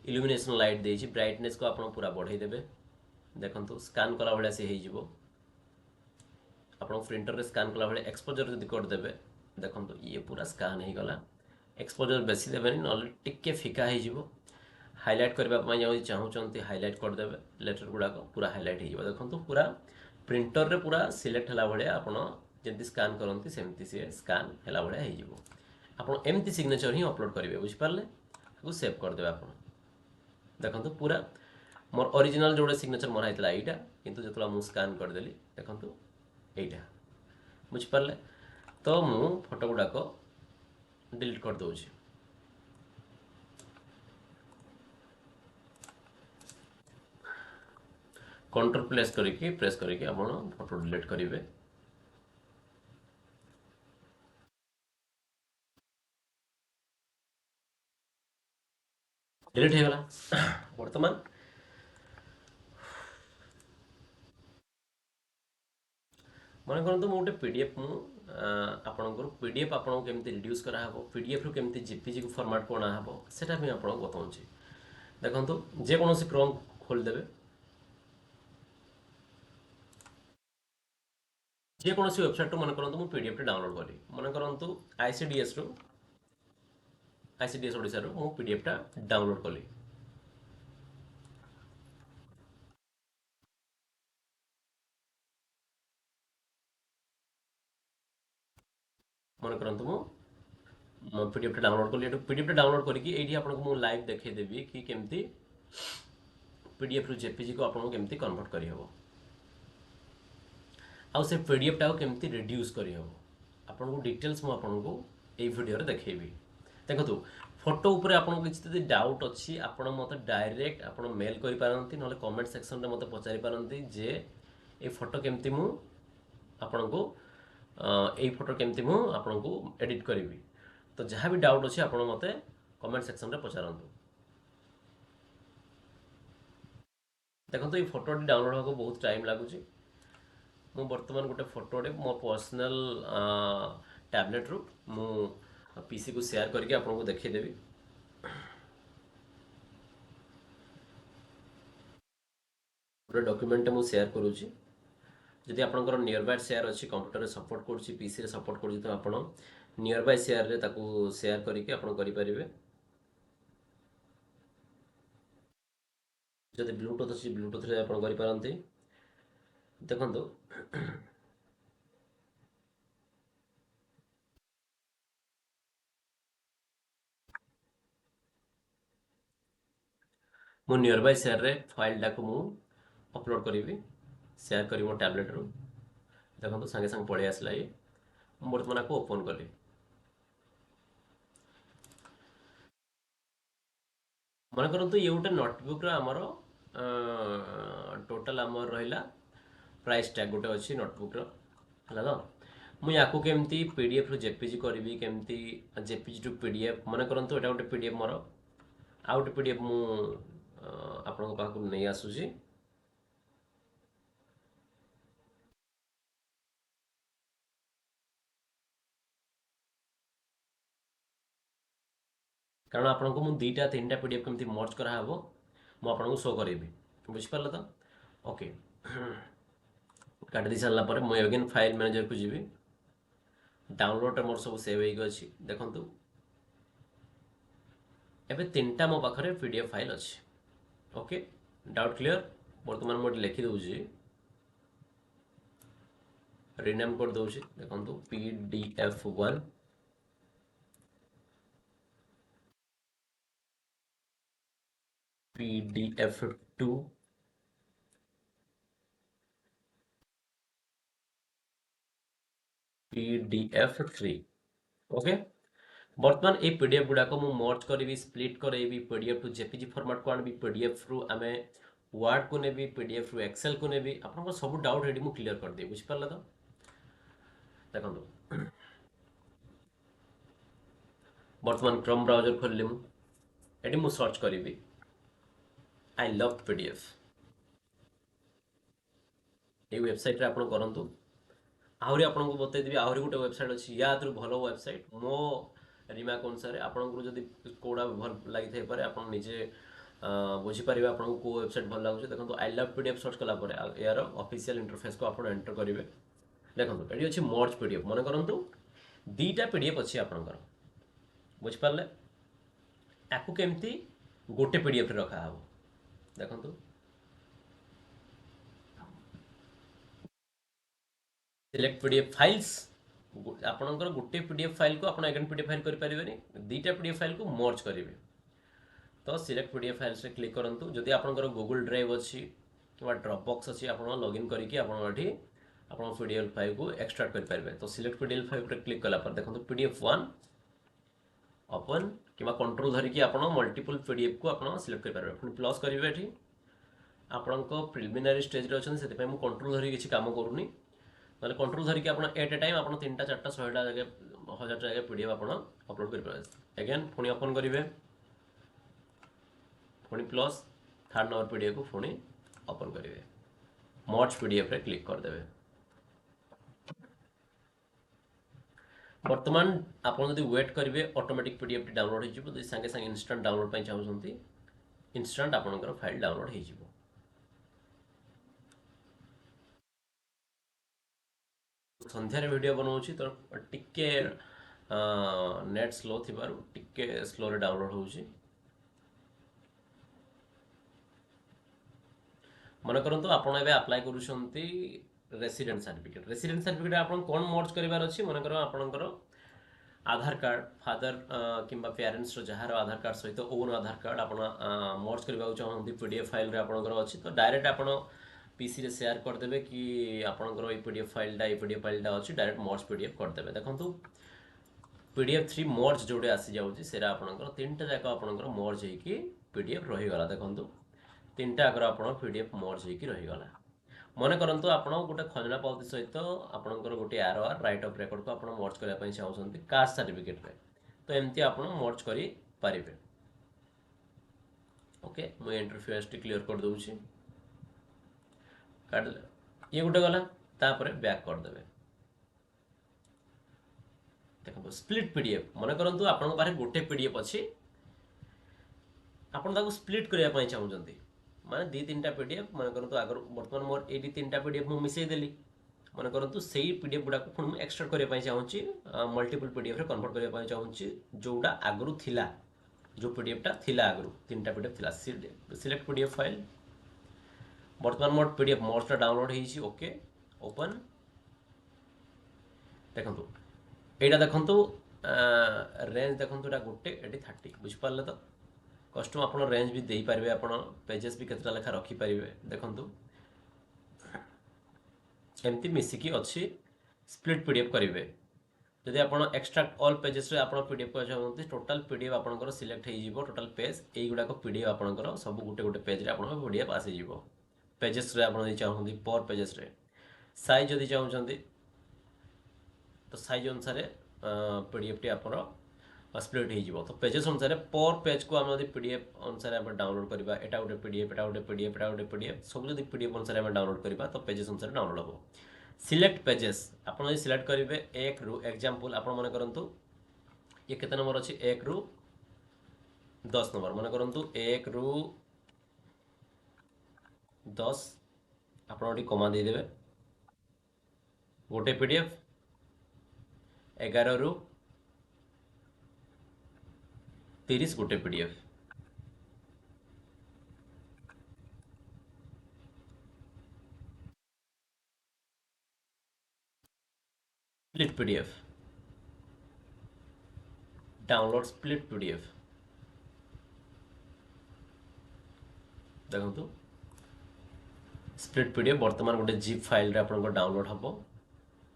इल्यूमिनेशन लाइट देछि ब्राइटनेस को आप पूरा बढ़ाई देबे देखो स्कान कला भाया सी हो आप प्रिंटर रे स्कान कला भाई एक्सपोजर जब करदे देखो ये पूरा स्कान हो गला एक्सपोजर बेसी देवेनि ना टिके फिका हो हाइलाइट करने चाहूँगी हाइलाइट करदे लेटर गुड़ाक पूरा हाइलाइट हो देखो पूरा प्रिंटर रे पूरा सिलेक्ट है भाया आपड़ जमी स्कान करती सेमती सी स्कान है भाया हो आप एमती सिग्नेचर ही अपलोड करेंगे बुझिपारे आपको सेव करदे आप देखो पूरा मोर ओरिजिनल जोड़े सिग्नेचर मरा होता यहाँ किंतु जो मुझे स्कान करदेली देखो यहीटा बुझिपारे तो मु फोटो गुड़ाक डिलीट कर दूची कंट्रोल प्रेस करके आप फोटो डिलीट करेंगे डिलीट हो गला वर्तमान मन करते गोटे पीडीएफ आपंकर पीडीएफ आपको केमती रिड्यूस कराहब पीडीएफ रु केमती जेपीजी को फॉर्मेट को अणाहब सेटा भी आपको बताऊँगी देखो जेकोसी क्रोम खोलदेवे जेकोसी वेबसाइट मन करंतु मु पीडीएफ डाउनलोड करी मन करंतु आईसीडीएस ओडिशा रु मु पीडीएफ डाउनलोड कली मन करंतु मु पीडीएफ डाउनलोड कली पीडीएफ डाउनलोड करके ये आपको लाइव देखदेवी कि केमती पीडीएफ रु जेपीजी को आपको केमती कन्वर्ट करहब आउ से पीडीएफटा केमती रिड्यूस करहब आपको डिटेल्स मु आपको ये वीडियो देखेबी देखो फोटो उपर आपको किसी डाउट अच्छी आपड़ मत डायरेक्ट आप मेल करपारती ना कमेंट सेक्शन में मत पचारि पारती जे ये फोटो केमती मु आपण को यही फोटो केमती मु आपण को एडिट करी तो जहाँ भी डाउट अच्छी आप मत कमेंट सेक्शन में पचारतु देखो ये फोटो डाउनलोड होगा बहुत टाइम लगुच मु बर्तमान गोटे फोटोटे मो पर्सनल टैबलेट रु मु पीसी को शेयर करके आपको देखदेवी पूरा डॉक्यूमेंट मु शेयर करूची जदि आपनकर नियर बाय शेयर अछि कंप्यूटर रे सपोर्ट करूची पीसी रे सपोर्ट करूची तो आपण नियर बाय शेयर रे ताकू शेयर करिके आपण करि परिबे जदि ब्लूटूथ अछि ब्लूटूथ रे आपण करि पारंती देखंतु मु नियर बाय शेयर रे फाइल डाकू मु अपलोड करिवि शेयर करी मो टैबलेट रो देखंतु संगे संग पळे आसला ये वर्तमान को ओपन करी मन करंतु ये गोटे नोटबुक रो हमर टोटल हमर रहिला प्राइस टैग गोटे अच्छी नोटबुक है तो मुझे आपको केमती पीडीएफ रु जेपीजी करी केमती जेपीजी टू पीडीएफ मन करंतु एटा गोटे पीडीएफ मोर आ गोटे पीडीएफ मु आपन पाखु नहीं आसुची कारण आपन को मु दुईटा तीन टा पीडीएफ केमती मर्ज करा हबो मु आपन को शो करेबी बुझ पारला तो ओके काट दी सारला पर मु अगेन फाइल मैनेजर को जीवी डाउनलोड मोर सब सेव होई अछि देखंतु एबे तीनटा मो पाखरे पीडीएफ फाइल अछि ओके डाउट क्लियर वर्तमान मोड लिखि दउजी रीनेम कर दउजी देखंतु pdf1 pdf2 pdf3 ओके वर्तमान ए पीडीएफ गुडा को मु मर्ज करी स्प्लिट करेबी पीडीएफ टू जेपीजी फॉर्मेट को आनबी पीडीएफ रु आमे वर्ड को नेबी पीडीएफ रु एक्सेल को नेबी आपन को सब डाउट रेडी मु क्लियर कर दे बुझ परला तो देखंतु वर्तमान क्रोम ब्राउजर खोलले मु एडी मु सर्च करीबी I love PDF A website रे आपन करंतु आहरी आपन को बतै देबी आहरी गुटे वेबसाइट अछि या आतरु भलो वेबसाइट मो रिमार्क अनुसार आपन को जदी कोडा भल लागि थाई पारे आपन निजे बुझी परिबे आपन को वेबसाइट भल लागु देखंतु आई लव पीडीएफ सर्च कला परे यार ऑफिशियल इंटरफेस को आपन एंटर करिवे देखंतु एडी अछि मर्ज पीडीएफ मन करंतु दीटा पीडीएफ अछि आपन कर बुझ पारले ताकू केमती गोटे पीडीएफ रे रखा हबो देखंतु सिलेक्ट पीडीएफ फाइल्स आपनकर गोटे पीडीएफ फाइल को आपन अगेन पीडीएफ फाइल करि परिबेनी दीटा पीडीएफ फाइल को मर्ज करिवे तो सिलेक्ट पीडीएफ फाइल्स रे क्लिक करंतु जदि आपनकर गूगल ड्राइव अछि कि ड्रॉपबॉक्स अछि आपन लॉगिन करिकि आपन एठी आपन पीडीएफ फाइल को एक्सट्रैक्ट कर परिबे तो सिलेक्ट पीडीएफ फाइल रे क्लिक कला पर देखंतु pdf1 ओपन किबा कंट्रोल धरि कि आपन मल्टीपल पीडीएफ को आपन सिलेक्ट कर परिबे पुनी प्लस करिवे एठी आपन को प्रिलिमिनरी स्टेज रे अछन सेते पे मु कंट्रोल धरि किछि काम करूनी ताले कंट्रोल धरि कि आपन एट ए टाइम आपन 3टा 4टा 100टा जगह 1000 टा जगह पीडीएफ आपन अपलोड कर परिबे अगेन पुनी ओपन करिवे पुनी प्लस थर्ड नंबर पीडीएफ को पुनी ओपन करिवे मर्ज पीडीएफ रे क्लिक कर देबे वर्तमान आपन जदि वेट करिवे ऑटोमेटिक पीडीएफ डाउनलोड हो जिवो संगे संगे इंस्टेंट डाउनलोड पई चाहउछंती इंस्टेंट आपनकर फाइल डाउनलोड हो जिवो संध्यारे वीडियो बनाउछि तो टिके नेट स्लो थिबारु टिके स्लो रे डाउनलोड होउछि मन करंतु आपण एबे अप्लाई करूछंती रेसिडेंट सर्टिफिकेट आपण कोन मर्ज करिवार अछि मन कर आपणकर आधार कार्ड फादर किंबा पेरेंट्स रो जहार आधार कार्ड सहित ओन आधार कार्ड आपण मर्ज करबा चाहंती पीडीएफ फाइल रे आपणकर अछि तो डायरेक्ट आपण पीसी रे शेयर कर देबे कि आपणकर ए पीडीएफ फाइलटा अछि डायरेक्ट मर्ज पीडीएफ कर देबे देखंतु pdf3 मर्ज जोडे आसी जाउछि सेरा आपणकर तीनटा जाका आपणकर मर्ज हे कि पीडीएफ रहि गला देखंतु तीनटा अगर आपण पीडीएफ मर्ज हे कि रहि गला मन करंतु आपण गोटे खजना पावती सहित आपणकर गोटे आरआर राइट ऑफ रेकॉर्ड को आपण मर्ज करबा पई चाहउछंती कास्ट सर्टिफिकेट रे तो एम्ति आपण मर्ज करि पारिबे ओके मु इंटरफेस टी क्लियर कर दउछि काट ये गोटे गला तापर बैक कर देबे देखो स्प्लिट पीडीएफ मन करंतु आपण बारे गोटे पीडीएफ अछि आपण ताको स्प्लिट करिया पई चाहउछंती माने दी तीन पीडीएफ मन करंतु आगर वर्तमान मोर एडी तीन पीडीएफ मु मिसई देली मन करंतु सेही पीडीएफ गुडा को पुଣି एक्सट्राक्ट करिया पई चाहूची मल्टीपल पीडीएफ रे कन्वर्ट करिया पई चाहूची जोडा आगरु थिला जो पीडीएफ टा थिला आगरु तीनटा पीडीएफ थिला सिलेक्ट पीडीएफ फाइल वर्तमान मोर पीडीएफ मोरटा डाउनलोड ହେଇଛି ओके ओपन देखंतु एटा देखंतु रेंज देखंतु एटा गोटे एटी 30 बुझ पारले तो कस्टम आपण रेंज भी देई पारबे आपण पेजेस भी केतरा लेखा रखी पारिबे देखंतु एमती मिसिकी अच्छी स्प्लिट पीडीएफ करेंगे जदि आप एक्सट्राक्ट ऑल पेजेस रे आपण पीडीएफ को चाहते टोटाल पीडीएफ आपंकर सिलेक्ट हो टोटाल पेज युवाक पीडीएफ आपंकर सब गोटे गोटे पेज रे आपण पीडीएफ आसीज पेजेस रे आप चाहते पर पेजेस रे साइज जदि चाहते तो साइज अनुसार पीडीएफ टी आप स्प्लिट हो तो पेजेस अनुसार पर पेज को आम पीडीएफ अनुसार आम डाउनलोड करवा एटा गोटे पीडीएफ एटा गोटे पीडीएफ एटा गोटे पीडीएफ सब जब पीडीएफ अनुसार आम डाउनलोड करवा तो पेजेस अनुसार डाउनलोड हम सिलेक्ट पेजेस आप सिलेक्ट करेंगे 1 रु एग्जांपल आप मन करंतु ये केते नंबर अच्छी 1 रु 10 नंबर मन करंतु 1 रु 10 आप कमा देदेवे गोटे पीडीएफ 11 रु 30 गोटे PDF split PDF download split PDF देखो स्प्लिट पीडीएफ बर्तमान गोटे जिप फाइल रे आपन डाउनलोड हम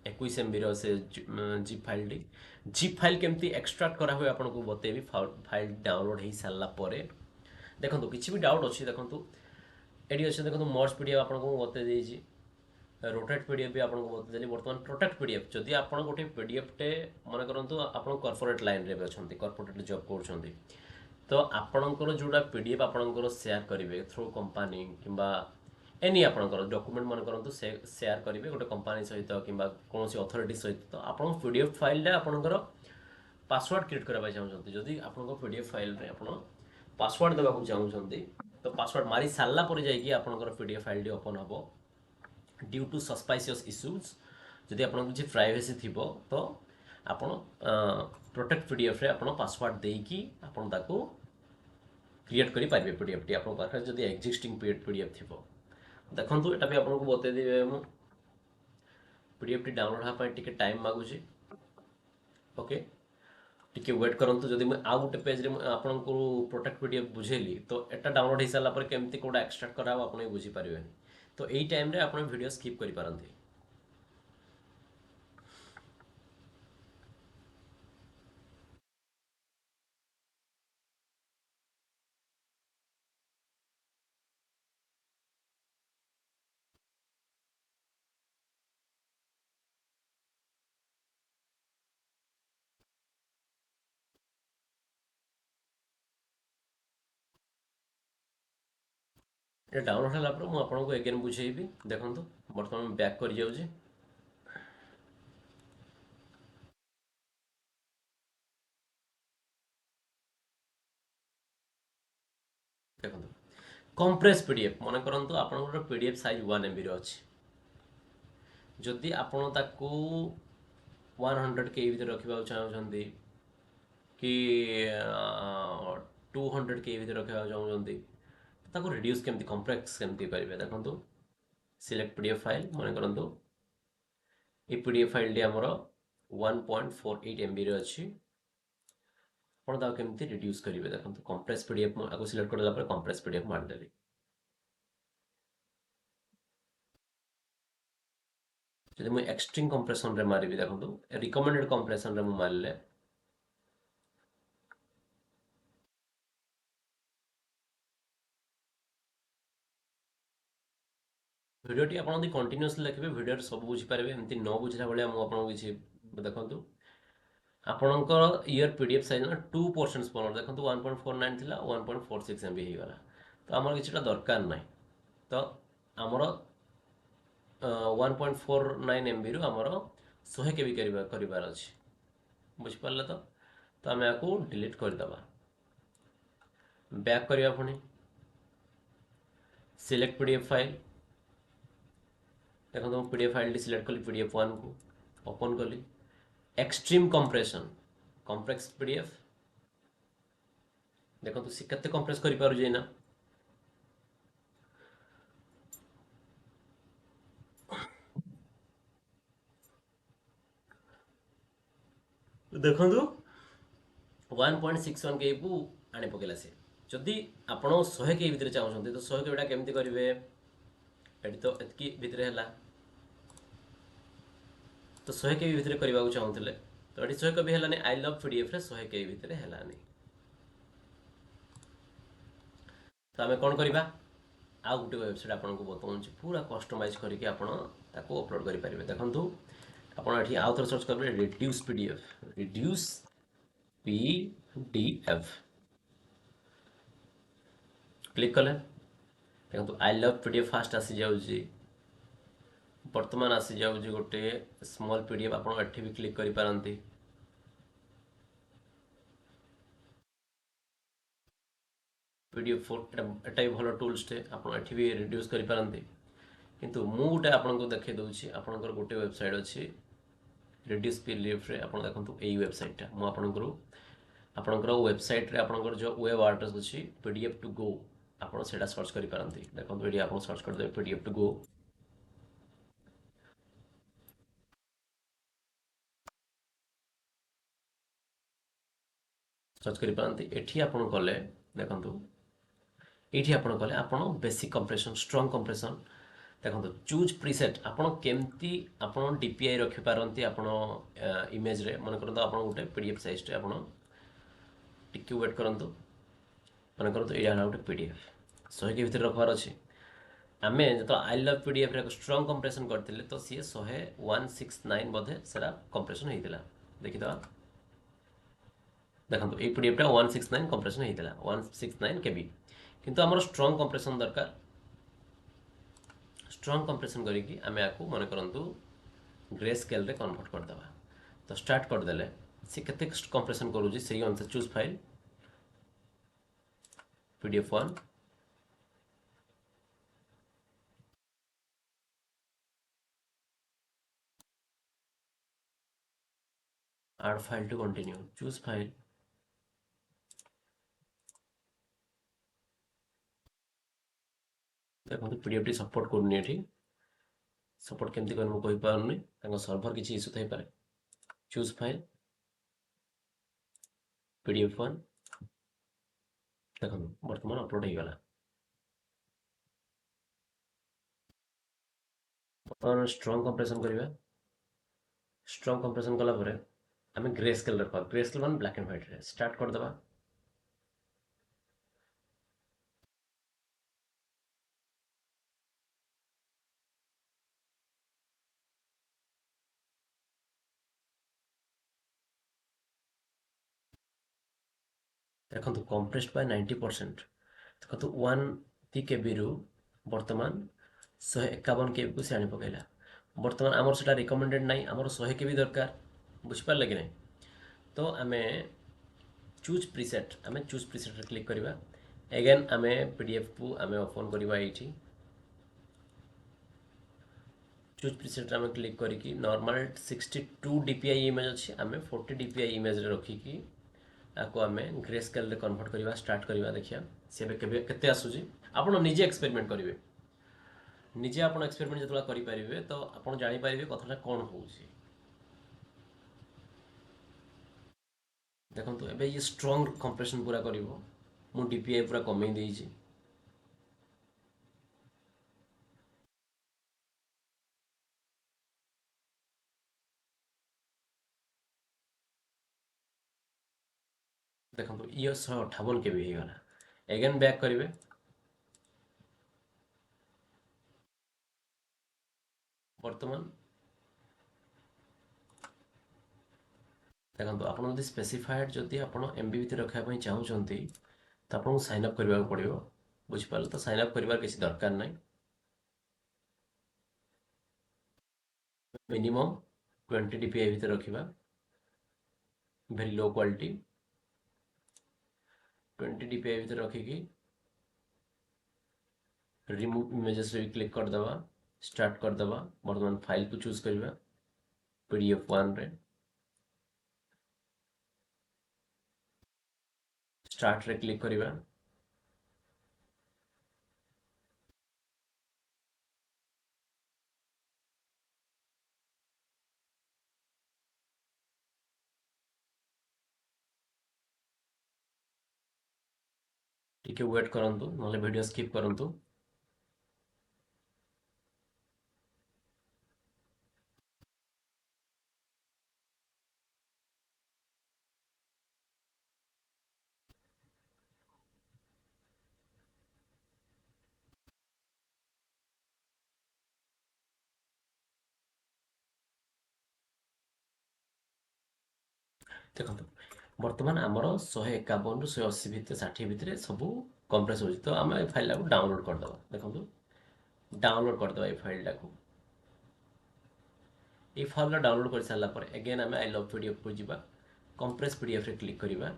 21 MB से zip file T zip file केमती एक्सट्रैक्ट करा हुए आपन को बतेबी फाइल डाउनलोड हो सारा पर देखो किसी भी डाउट अच्छी देखो एडी अच्छे देखो मर्ज पीडीएफ आपन को बते देजी रोटेट पीडीएफ भी आपन को बते देली वर्तमान प्रोटेक्ट पीडीएफ जदि आपन गोटे पीडीएफ टे मन करंतु आपन कॉर्पोरेट लाइन रे अछंती कॉर्पोरेट जॉब करछंती तो आपनकर जोड़ा पीडीएफ आपनकर शेयर करेंगे थ्रू कंपनी किंबा एनी आपनकर डॉक्यूमेंट मन करंतु शेयर करेंगे गोटे कंपनी सहित किंबा कौन अथॉरिटी सहित तो आपन पीडीएफ फाइल रे आपनकर पासवर्ड क्रिएट करबा चाहउछंती जदि आपनकर पीडीएफ फाइल रे आपन पासवर्ड देबा को चाहउछंती तो पासवर्ड मारी सारला पर जाई कि आपनकर पीडीएफ फाइल डी ओपन हबो ड्यू टू सस्पाइशियस इश्यूज जदि आपन किछि प्राइवेसी थिबो तो आपन प्रोटेक्ट पीडीएफ रे आपन पासवर्ड देकी आपन ताको क्रिएट करि पारिबे पीडीएफ टी आपन पाखरे जदि एक्जिस्टिंग पीडीएफ थिबो देखंतु एटा भी आपन को बते देबे मु पीडीएफ टी डाउनलोड हा पय टिके टाइम मागुची ओके टिके वेट करंतु जदि मैं आ गोटे पेज रे आपन को प्रोटेक्ट पीडीएफ बुझेली तो एटा डाउनलोड हो सारा पर केमती कोडा एक्सट्रैक्ट करा आपन बुझी पारिबेनी तो एई टाइम रे आपन वीडियो स्किप करि पारंती ये डाउनलोड होला पर मु आपन को अगेन बुझेइबी देखंतु वर्तमान बैक कर जाउची देखंतु कंप्रेस पीडीएफ मन करंतु आपन पीडीएफ साइज 1 MB रो अछि जदि आपन ताकू 100 के भीतर रखिबा चाहउछंती कि 200 के भीतर रखिबा चाहउछंती ताको रिड्यूस केमती कॉम्प्लेक्स केमती करिवे देखंतु सिलेक्ट पीडीएफ फाइल मन करंतु ए पीडीएफ फाइल डी हमरो 1.48 MB रे अछि आपण ताको केमती रिड्यूस करिवे देखंतु कंप्रेस पीडीएफ म आको सिलेक्ट करला पर कंप्रेस पीडीएफ मार देली जदि मैं एक्सट्रीम कंप्रेशन रे मारिबी देखंतु रिकमेंडेड कंप्रेशन रे मु मारले वीडियो टी आपण यदि कंटीन्यूअसली देखिबे वीडियो रे सब बुझी पारबे एमती न बुझला बळे मु आपण किछि देखंतु आपणकर ईयर पीडीएफ साइज ना 2% स्मॉलर देखंतु 1.49 थिला 1.46 MB हे गला तो हमर किछटा दरकार नै तो हमर 1.49 MB रु हमर 100 KB करिवार अछि बुझ पारले तो हमें आको डिलीट कर दबा बैक करिया फुनी सिलेक्ट पीडीएफ फाइल देखो तो पीडीएफ फाइल सिलेक्ट कली पीडीएफ 1 को ओपन कली एक्सट्रीम कंप्रेशन कॉम्प्लेक्स पीडीएफ देखो तो सी केते कंप्रेस करि पारु जे ना देखो तो 1.61 के को आने पकेला से जदि आपण 100 के भीतर चाहउछन्ते तो 100 के बेटा केमति करिवे एटी तो एतकी भीतर हैला तो 100 के भीतर करबा को चाहउतले तो एटी 100 के भी हैलानी आई लव पीडीएफ रे 100 के भीतर हैलानी तो आमे कोन करबा आ गोटे वेबसाइट आपन को बताउँ पूरा कस्टमाइज करके आपण ताको अपलोड करि परिबे देखंतु आपण एठी आउ थर सर्च करबे रिड्यूस पीडीएफ क्लिक कले देखो आई लव पीडीएफ फास्ट आसी जाउजी वर्तमान आसी जाउजी गोटे स्मॉल पीडीएफ आपण एठी भी क्लिक करि पारंती पीडीएफ एटा भी भलो टूल्स टे आपण एठी भी रिड्यूस करि पारंती किंतु मु गोटे आपण को देखै दउची आपनकर गोटे वेबसाइट अछि रिड्यूस पीडीएफ रे आपण देखंतु एई वेबसाइट टा मु आपनकर वेबसाइट रे आपनकर जो वेब एड्रेस अछि पीडीएफ टू गो आपण सेटा सर्च करि पारंती देखंतु एडी आपण सर्च कर देबे पीडीएफ टू गो सर्च करि पारंती एठी आपण कले देखंतु एठी आपण कले आपण बेसिक कंप्रेशन स्ट्रांग कंप्रेशन देखो चूज प्रीसेट आपण केमती आपण डीपीआई रखि पारंती आपण इमेज रे मन करतो आपण गोटे पीडीएफ साइज रे आपण टिके वेट करंतु मन करतो एया गोटे पीडीएफ 100 के भीतर रखवार अछि आमे तो आई लव पीडीएफ रे स्ट्रांग कंप्रेशन करथिले तो सी 169 बधे सेरा कंप्रेशन हेतिला देखि तो देखंतु ए पीडीएफ टा 169 कंप्रेशन हेतिला 169 केबी किंतु हमर स्ट्रांग कंप्रेशन दरकार स्ट्रांग कंप्रेशन करिकी आमे आकु मन करंतु ग्रे स्केल रे कन्वर्ट कर दबा तो स्टार्ट कर देले से केते कंप्रेशन करू जी सही अनुसार choose file PDF 1 add file to continue choose file देखो पीडीएफ टी सपोर्ट करनी एठी सपोर्ट केमती कर मु कहि पारनी तांको सर्वर किछि इशू थै पारे चूज फाइल पीडीएफ 1 देखो वर्तमान अपलोड हो गला और स्ट्रांग कंप्रेशन करिवा स्ट्रांग कंप्रेशन कला परे हमें ग्रे स्केल रखा grey scale one black and white रे स्टार्ट कर दबा देखो कंप्रेस्ड बाय 90% देखो 1 केबी रु वर्तमान 151 केबी को से आनी पकेला वर्तमान आमर सेटा रिकमेंडेड नाही आमर 100 केबी दरकार बुझ पार लगे नहीं तो आमे चूज प्रीसेट आमे चूज प्रीसेट रे क्लिक करबा अगेन आमे पीडीएफ को आमे ओपन करबा एठी चूज प्रीसेट आमे क्लिक करिकी नॉर्मल 62 डीपीआई इमेज अछि आमे 40 डीपीआई इमेज रे रखिकी आको आमे ग्रे स्केल रे कन्वर्ट करबा स्टार्ट करबा देखिया से केते आसुजी आपण निजे एक्सपेरिमेंट करिवे निजे आपण एक्सपेरिमेंट जतला करि परिबे तो आपण जानि परिबे कथाटा कोन होउची देखंतु एबे ये स्ट्रांग कंप्रेशन पूरा करिवो मु डीपीआई पूरा कमै देइची देखंतु ये 158 के भी हे गला अगेन बैक करिवे वर्तमान देखो आप स्पेसिफाइड जदि आप एमबी भितर रखा चाहूँगी तो आपको साइन अप करने पड़ो बुझिपारे तो साइन अप कर किसी दरकार ना मिनिमम 20 डीपीआई भितर रखा वेरी लो क्वालिटी 20 डीपीआई भितर रखिकी रिमूव इमेजेस रे क्लिक कर दबा स्टार्ट कर दबा वर्तमान फाइल को चूज करबा पीडीएफ 1 रे स्टार्ट रे क्लिक करबा टिके वेट करंतु नले वीडियो स्किप करंतु देखंतु वर्तमान आमर 151 रु 180 भितर 60 भितर सब कंप्रेस हो तो आम फाइल को डाउनलोड कर दबा देखंतु डाउनलोड कर दबा ए फाइल को ये फाइल डाउनलोड कर सारा पर अगेन आम आई लव पीडीएफ को जीवा कंप्रेस पीडीएफ रे क्लिक करबा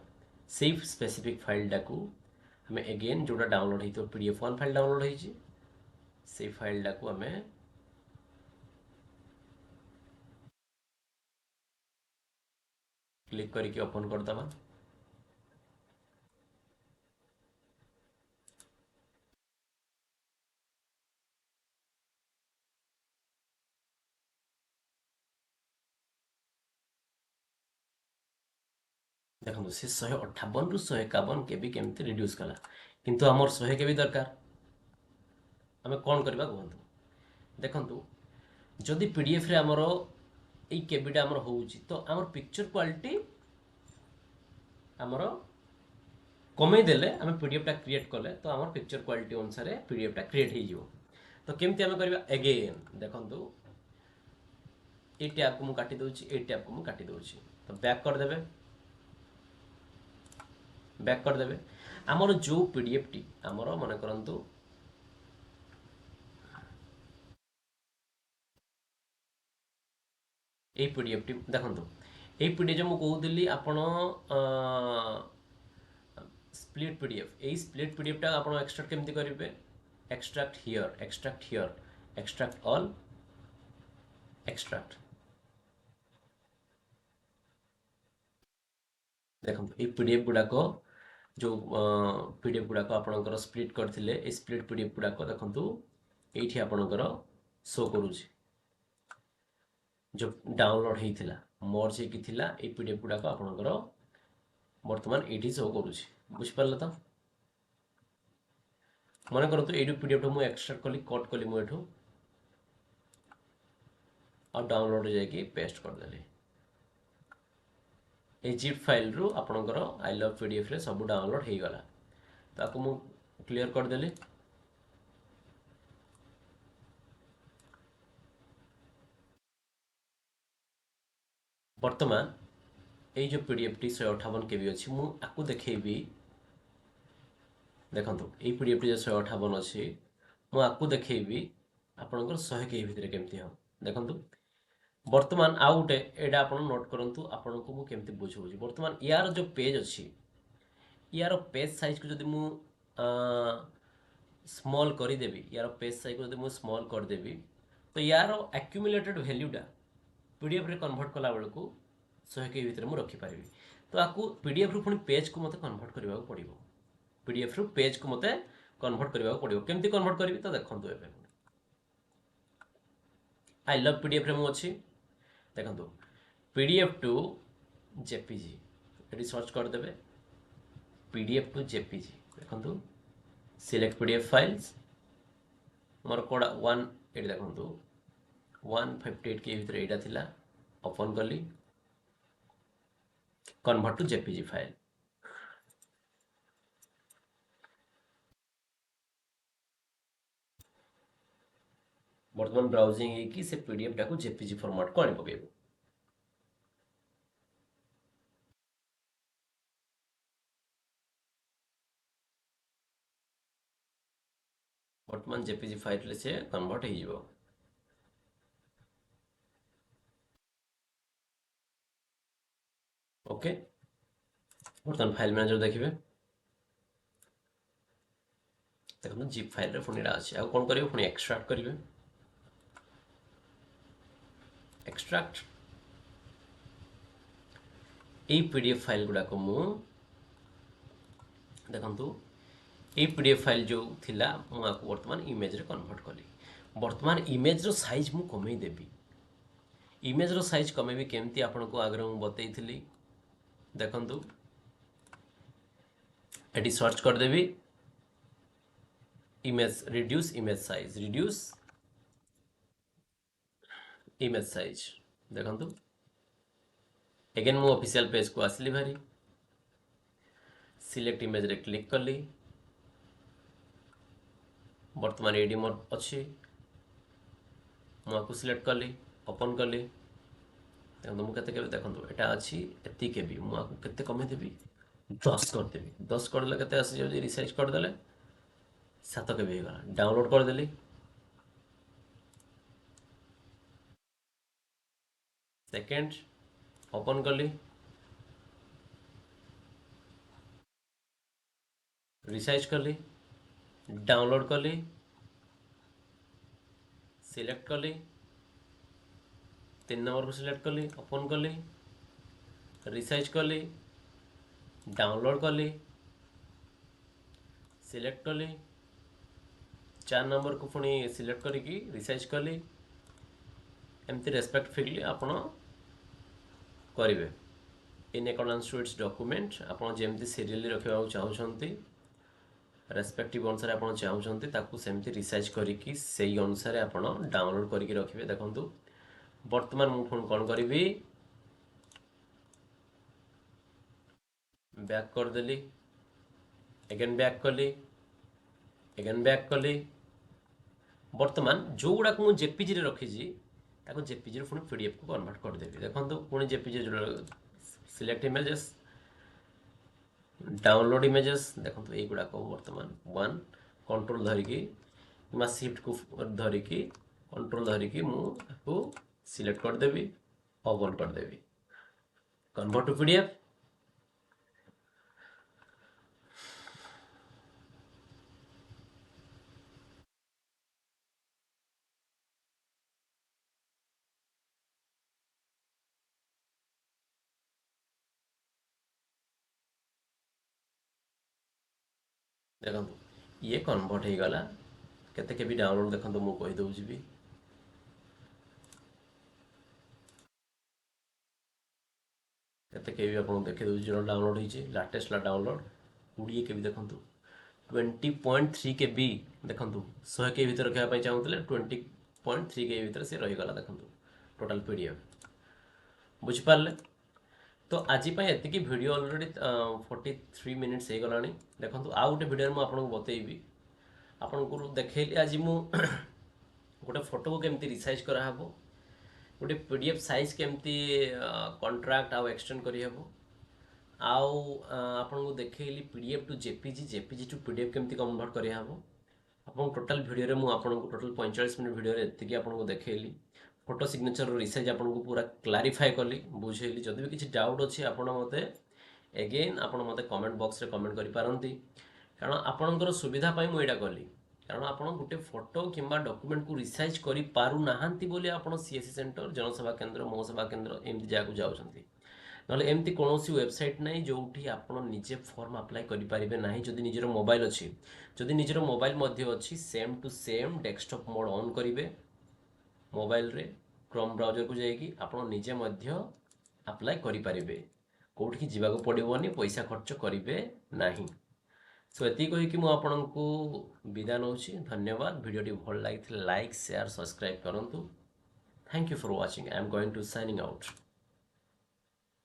सेव स्पेसिफिक फाइल को हमें अगेन जोटा डाउनलोड होतो पीडीएफ 1 फाइल डाउनलोड होईची से फाइल को हमें क्लिक करके ओपन कर दबा देखो से 158 रु 151 केबी केमती रिड्यूस कला किंतु हमर 100 केबी दरकार हमें कौन करबा कहंतु देखंतु जदि पीडीएफ रे हमरो ए केबीटा हमरो होउची तो हमर पिक्चर क्वालिटी हमरो कमे देले हमें पीडीएफ टा क्रिएट करले तो हमर पिक्चर क्वालिटी अनुसार पीडीएफ टा क्रिएट हे जिवो तो केमती हमें करबा अगेन देखंतु ए टैब को मु काटी दोची ए टैब को मु काटी दोची तो बैक कर देबे बैक कर देबे हमर जो पीडीएफ टी हमर मन करंतु ए पीडीएफ टी देखंतु ए पीडीएफ जो मु कहउदिली आपण स्प्लिट पीडीएफ ए स्प्लिट पीडीएफ टा आपण एक्सट्रैक्ट केमती करिवे extract here extract all extract देखंतु ए पीडीएफ गुडा को जो पीडीएफ गुडा को आपनकर स्प्लिट करथिले ए स्प्लिट पीडीएफ गुडा को देखंतु एठी आपनकर शो करूची जो डाउनलोड हेइथिला मर्ज हे कि थिला ए पीडीएफ गुडा को आपनकर वर्तमान एठी शो करूची बुझ परला त मन करतो एडु पीडीएफ मु एक्सट्रैक्ट कली कट कली मु एठो और डाउनलोड जाय कि पेस्ट कर देली ए जिप फाइल रु आपनकर आई लव पीडीएफ रे सब डाउनलोड हे गला ताको मु क्लियर कर देली वर्तमान ए जो पीडीएफ टी 158 केबी अछि मु आकु देखैबी देखंतु ए पीडीएफ टी जो 158 अछि मु आकु देखैबी आपनकर 100 केबी भितर केमती हो देखंतु वर्तमान आउ गोटे एडा आपण नोट करंतु आपण को मु केमती बुझौछि वर्तमान यार जो पेज अछि यार पेज साइज को जदि मु स्मॉल करि देबी यार पेज साइज को जदि मु स्मॉल कर देबी तो यार एक्युमुलेटेड वैल्यूटा पीडीएफ रे कन्वर्ट कला बेल को 100 के भीतर मु रखि पारिबी तो आकु पीडीएफ रु पुनी पेज को मते कन्वर्ट करबा को पड़िबो पीडीएफ रु पेज को मते कन्वर्ट करबा को पड़िबो केमती कन्वर्ट करबी तो देखंतु एबे आई लव पीडीएफ रे मु अछि देखंतु पीडीएफ टू जेपीजी एटी सर्च कर देबे पीडीएफ टू जेपीजी देखंतु सिलेक्ट पीडीएफ फाइल्स मोर कोड 1 एटी देखंतु 158 के भीतर एटा थिला ओपन करली कन्वर्ट टू जेपीजी फाइल वर्तमान ब्राउजिंग है कि से पीडीएफ टाको जेपीजी फॉर्मेट को आनि पकेबो वर्तमान जेपीजी फाइल से कन्वर्ट हो जिवो ओके वर्तमान फाइल मैनेजर देखिए देखो जिप फाइल पुणी यहाँ अच्छे आउ कौन करेंगे पुणी एक्सट्राक्ट करेंगे एक्सट्राक्ट यही पीडीएफ फाइल गुड़ाक मु देखु ये पीडीएफ फाइल जो थिला मुझे बर्तमान इमेज रे कन्वर्ट कली बर्तमान इमेज रो साइज मु कमे देबी इमेज रो साइज कमेबी केमती आपन को आगे मु बतई थी देखु एटी सर्च कर देबी इमेज रिड्यूस इमेज साइज देखु अगेन मु ऑफिशियल पेज को आसली भारी सिलेक्ट इमेज रे क्लिक कली बर्तमान एडी मोर अच्छी मुझे सिलेक्ट कली ओपन कली देखो मुझे देखो यहाँ अच्छी एति के भी मुझे केते कमे देवी 10 करदेवी 10 करदे केते आसी जाउची रिसाइज करदेले 7 के भी हो गला डाउनलोड करदेली सेकेंड ओपन कली रिसाइज कली डाउनलोड कली सिलेक्ट कली 3 नंबर को सिलेक्ट कली ओपन कली रिसाइज कली डाउनलोड कली सिलेक्ट कली 4 नंबर को पुणी सिलेक्ट करी रिसाइज कली एमती रेस्पेक्टफुली आपण करेंगे in accordance to its document आपड़ जमी सीरियली रखा चाहते रेस्पेक्टिव अनुसार आप चाहते ताकू सेमती रिसाइज करी से अनुसार आप डाउनलोड करके रखिए देखो बर्तमान मुझे फोन कौन करी बैक करदेली एगेन बैक कली एगेन बैक कली बर्तमान जो गुड़ाक मुझे जेपीजी रखी जेपीजी पुणी पीडीएफ को कन्वर्ट करदेवी देखो पुणी JPG select images download images देखो ये गुड़ाक बर्तमान 1 कंट्रोल धरिकी शिफ्ट को धरिकी कंट्रोल धरिकी मुझे सिलेक्ट करदेवी ओपन करदेवी कन्वर्ट टू पीडीएफ देखो ये कन्वर्ट हो गला केते के भी डाउनलोड देखो मुझे कही दूसरी भी केते के भी आपको देखी दूसरी जो डाउनलोड होइए लाटेस्ट डाउनलोड 20 के भी देखो 20.3 के बी देखो 100 के भीतर रखा चाहूँगे 20.3 के भीतर से रहीगला देखो टोटाल पीडीएफ बुझिपारे तो आज एतिकी वीडियो ऑलरेडी 43 मिनिट्स हो गला देखो आउ गोटे वीडियो में आपको बतईबी आपको देखली आज मु गोटे फोटो को केमती रिसाइज कराहब गोटे पीडीएफ साइज केमती कंट्राक्ट आउ एक्सटेंड करहब आउ आपको देखली PDF to JPG to PDF केमती कन्वर्ट करहब आपको टोटाल वीडियो में आपको टोटाल 45 मिनट वीडियो एतिकी आपको देखली फोटो सिग्नेचर रिसाइज आपको पूरा क्लारिफाई कली बुझेली जदि भी किसी डाउट अच्छी आप मत एगेन आप मत कमेंट बॉक्स रे कमेंट करिपारंती कारण आपणकर सुविधा मुझे कली कारण आप गोटे फोटो किंबा डॉक्यूमेंट को रिसाइज करि पारु नाहांती बोली आपण सीएससी सेंटर जनसेवा केंद्र मो सेवा केंद्र एमती जगह जाउछंती नले एमती कोनोसी वेबसाइट नहीं जोठी आपण निजे फॉर्म अप्लाई करि परिबे नाही जदि निजर मोबाइल अछि जदि निजर मोबाइल मध्ये अछि same to same desktop mode on करिवे मोबाइल रे क्रोम ब्राउजर को जाइए आप निजे अप्लाई करें कौटी जावाक पड़ोनी पैसा खर्च करेंगे नहीं सो ये कहीकि मुझे विदा नौ धन्यवाद वीडियो भल लगी लाइक शेयर सब्सक्राइब करूँ thank you for watching I am going to signing out.